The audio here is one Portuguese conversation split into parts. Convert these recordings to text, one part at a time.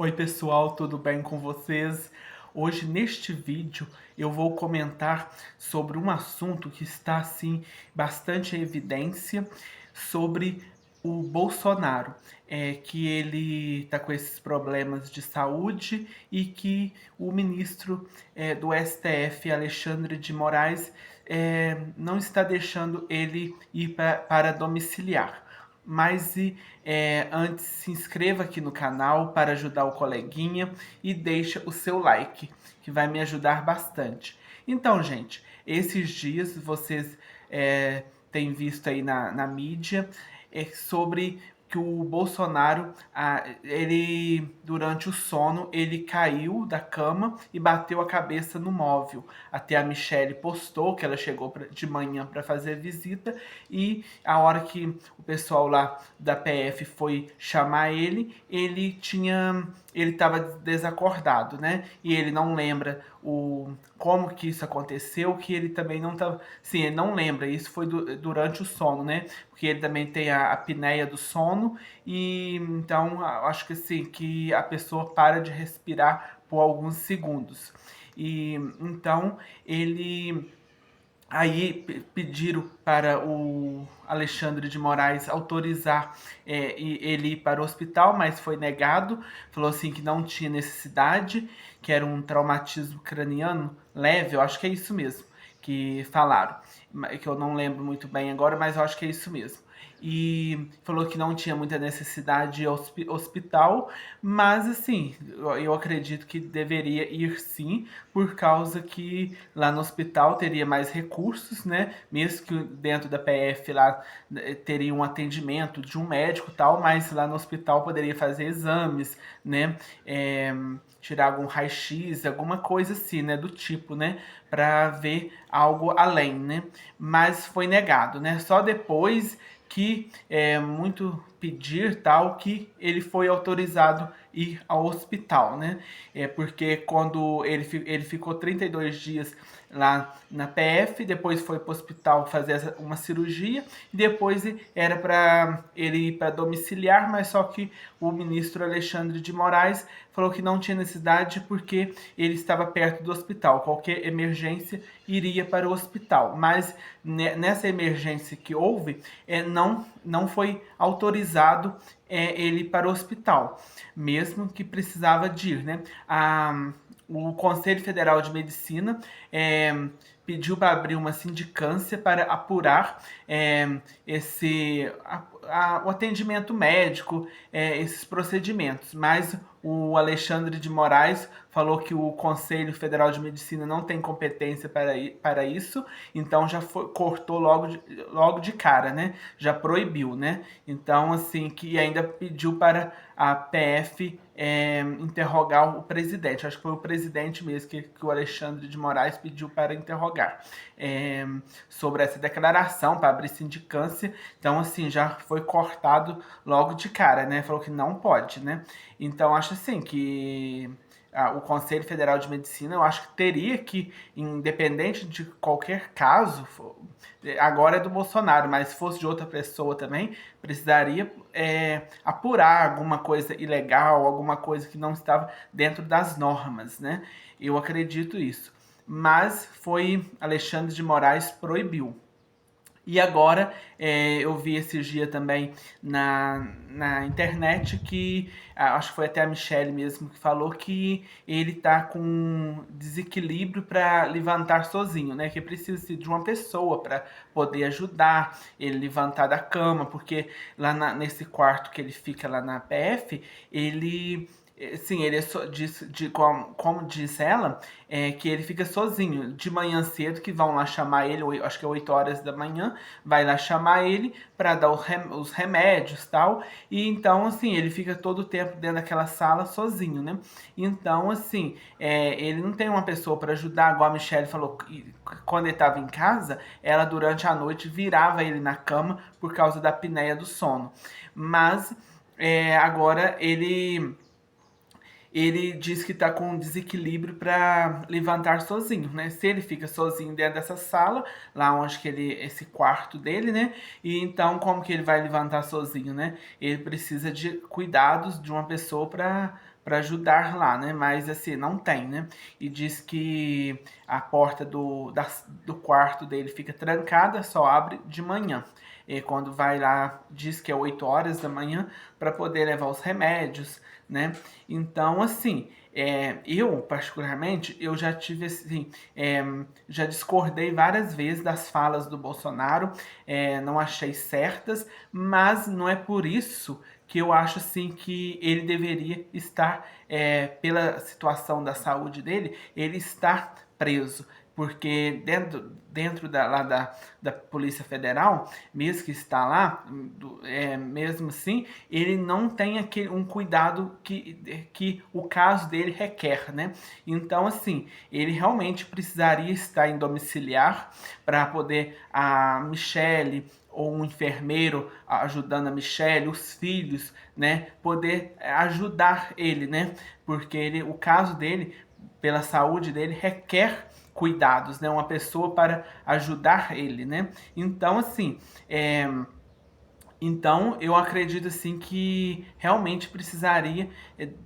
Oi pessoal, tudo bem com vocês? Hoje neste vídeo eu vou comentar sobre um assunto que está assim bastante em evidência sobre o Bolsonaro, que ele está com esses problemas de saúde e que o ministro do STF, Alexandre de Moraes, não está deixando ele ir para domiciliar. Mas antes se inscreva aqui no canal para ajudar o coleguinha e deixa o seu like, que vai me ajudar bastante. Então, gente, esses dias vocês têm visto aí na mídia sobre que o Bolsonaro, ele durante o sono, ele caiu da cama e bateu a cabeça no móvel. Até a Michelle postou que ela chegou de manhã para fazer visita e a hora que o pessoal lá da PF foi chamar ele estava desacordado, né? E ele não lembra como que isso aconteceu, que ele também não estava, sim, ele não lembra. Isso foi durante o sono, né? Porque ele também tem a apneia do sono e então acho que assim que a pessoa para de respirar por alguns segundos. E então ele Aí pediram para o Alexandre de Moraes autorizar ele ir para o hospital, mas foi negado. Falou assim que não tinha necessidade, que era um traumatismo craniano leve, eu acho que é isso mesmo que falaram, que eu não lembro muito bem agora, mas eu acho que é isso mesmo. E falou que não tinha muita necessidade de hospital, mas assim, eu acredito que deveria ir sim, por causa que lá no hospital teria mais recursos, né? Mesmo que dentro da PF lá teria um atendimento de um médico e tal, mas lá no hospital poderia fazer exames, né? Tirar algum raio-x, alguma coisa assim, né? Do tipo, né? Para ver algo além, né? Mas foi negado, né? Só depois que muito pedir tal que ele foi autorizado ir ao hospital, né? Porque quando ele ficou 32 dias lá na PF, depois foi para o hospital fazer uma cirurgia, e depois era para ele ir para domiciliar, mas só que o ministro Alexandre de Moraes falou que não tinha necessidade porque ele estava perto do hospital. Qualquer emergência iria para o hospital. Mas nessa emergência que houve, não foi autorizado ele para o hospital, mesmo que precisava de ir, né? O Conselho Federal de Medicina pediu para abrir uma sindicância para apurar o atendimento médico, esses procedimentos. Mas o Alexandre de Moraes falou que o Conselho Federal de Medicina não tem competência para isso, então já cortou logo de cara, né? Já proibiu, né? Então, assim, que ainda pediu para a PF interrogar o presidente. Acho que foi o presidente mesmo que o Alexandre de Moraes pediu para interrogar sobre essa declaração, para abrir sindicância. Então, assim, já foi cortado logo de cara, né? Falou que não pode, né? Então, acho assim que o Conselho Federal de Medicina, eu acho que teria que, independente de qualquer caso, agora é do Bolsonaro, mas se fosse de outra pessoa também, precisaria apurar alguma coisa ilegal, alguma coisa que não estava dentro das normas, né? Eu acredito isso. Mas foi Alexandre de Moraes proibiu. E agora eu vi esses dias também na internet que acho que foi até a Michelle mesmo que falou que ele tá com desequilíbrio para levantar sozinho, né? Que precisa de uma pessoa para poder ajudar ele levantar da cama, porque lá nesse quarto que ele fica lá na PF, ele sim, ele como diz ela, que ele fica sozinho. De manhã cedo, que vão lá chamar ele, acho que é 8 horas da manhã, vai lá chamar ele para dar os remédios e tal. E então, assim, ele fica todo o tempo dentro daquela sala sozinho, né? Então, assim, ele não tem uma pessoa para ajudar, igual a Michelle falou, que quando ele estava em casa, ela durante a noite virava ele na cama por causa da apneia do sono. Mas agora ele diz que está com desequilíbrio para levantar sozinho, né? Se ele fica sozinho dentro dessa sala, lá onde que ele, esse quarto dele, né? E então como que ele vai levantar sozinho, né? Ele precisa de cuidados de uma pessoa para ajudar lá, né? Mas assim, não tem, né? E diz que a porta do quarto dele fica trancada, só abre de manhã. E quando vai lá, diz que é 8 horas da manhã para poder levar os remédios, né? Então, assim, eu particularmente, eu já tive assim, já discordei várias vezes das falas do Bolsonaro, não achei certas, mas não é por isso que eu acho assim que ele deveria estar, pela situação da saúde dele, ele estar preso. Porque dentro da Polícia Federal, mesmo que está lá, mesmo assim, ele não tem um cuidado que o caso dele requer, né? Então, assim, ele realmente precisaria estar em domiciliar para poder a Michelle ou um enfermeiro ajudando a Michelle, os filhos, né, poder ajudar ele, né? Porque o caso dele, pela saúde dele, requer cuidados, né? Uma pessoa para ajudar ele, né? Então, assim, então, eu acredito assim que realmente precisaria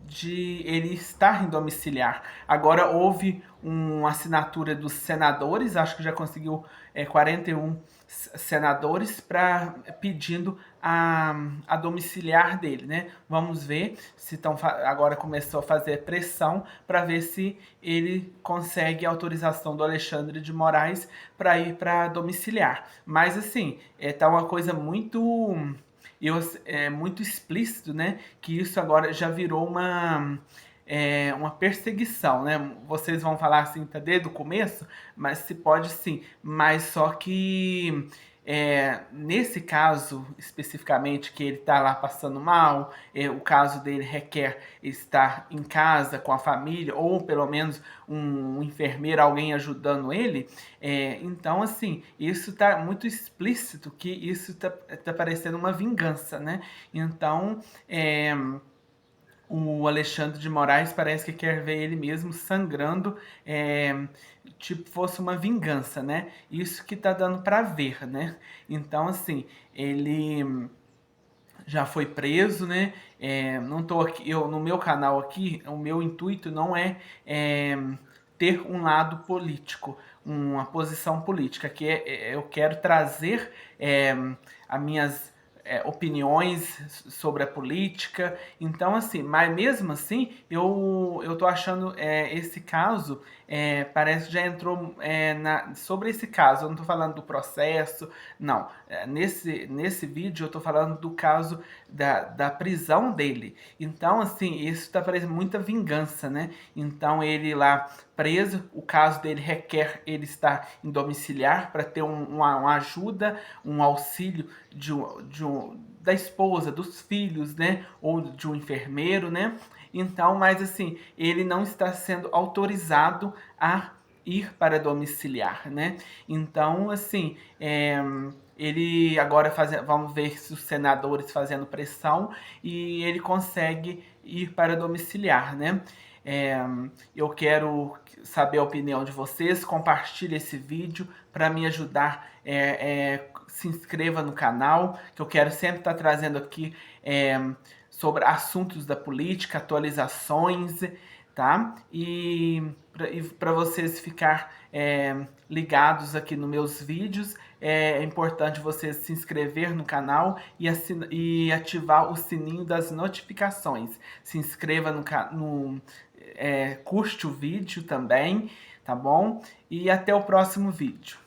de ele estar em domiciliar. Agora houve uma assinatura dos senadores, acho que já conseguiu 41 senadores para pedindo a domiciliar dele, né? Vamos ver se estão agora começou a fazer pressão para ver se ele consegue a autorização do Alexandre de Moraes para ir para domiciliar. Mas assim, tá uma coisa muito explícito, né? Que isso agora já virou uma perseguição, né? Vocês vão falar assim, tá desde o começo, mas se pode sim. Mas só que nesse caso especificamente que ele está lá passando mal, o caso dele requer estar em casa com a família ou pelo menos um enfermeiro, alguém ajudando ele. Então assim, isso está muito explícito que isso tá parecendo uma vingança, né? Então o Alexandre de Moraes parece que quer ver ele mesmo sangrando, tipo fosse uma vingança, né? Isso que tá dando para ver, né? Então, assim, ele já foi preso, né? Não tô aqui, eu no meu canal aqui, o meu intuito não é ter um lado político, uma posição política, que eu quero trazer as minhas opiniões sobre a política. Então, assim, mas mesmo assim, eu tô achando esse caso, parece que já entrou sobre esse caso. Eu não tô falando do processo, não. Nesse vídeo eu tô falando do caso da prisão dele. Então, assim, isso tá parecendo muita vingança, né? Então, ele lá preso, o caso dele requer ele estar em domiciliar para ter uma ajuda, um auxílio da esposa, dos filhos, né? Ou de um enfermeiro, né? Então, mas assim, ele não está sendo autorizado a ir para domiciliar, né? Então, assim, ele agora vamos ver se os senadores fazendo pressão e ele consegue ir para domiciliar, né? É, eu quero saber a opinião de vocês, compartilhe esse vídeo para me ajudar, se inscreva no canal, que eu quero sempre estar trazendo aqui sobre assuntos da política, atualizações, tá? E para vocês ficar ligados aqui nos meus vídeos, é importante vocês se inscrever no canal e ativar o sininho das notificações. Se inscreva curte o vídeo também, tá bom? E até o próximo vídeo.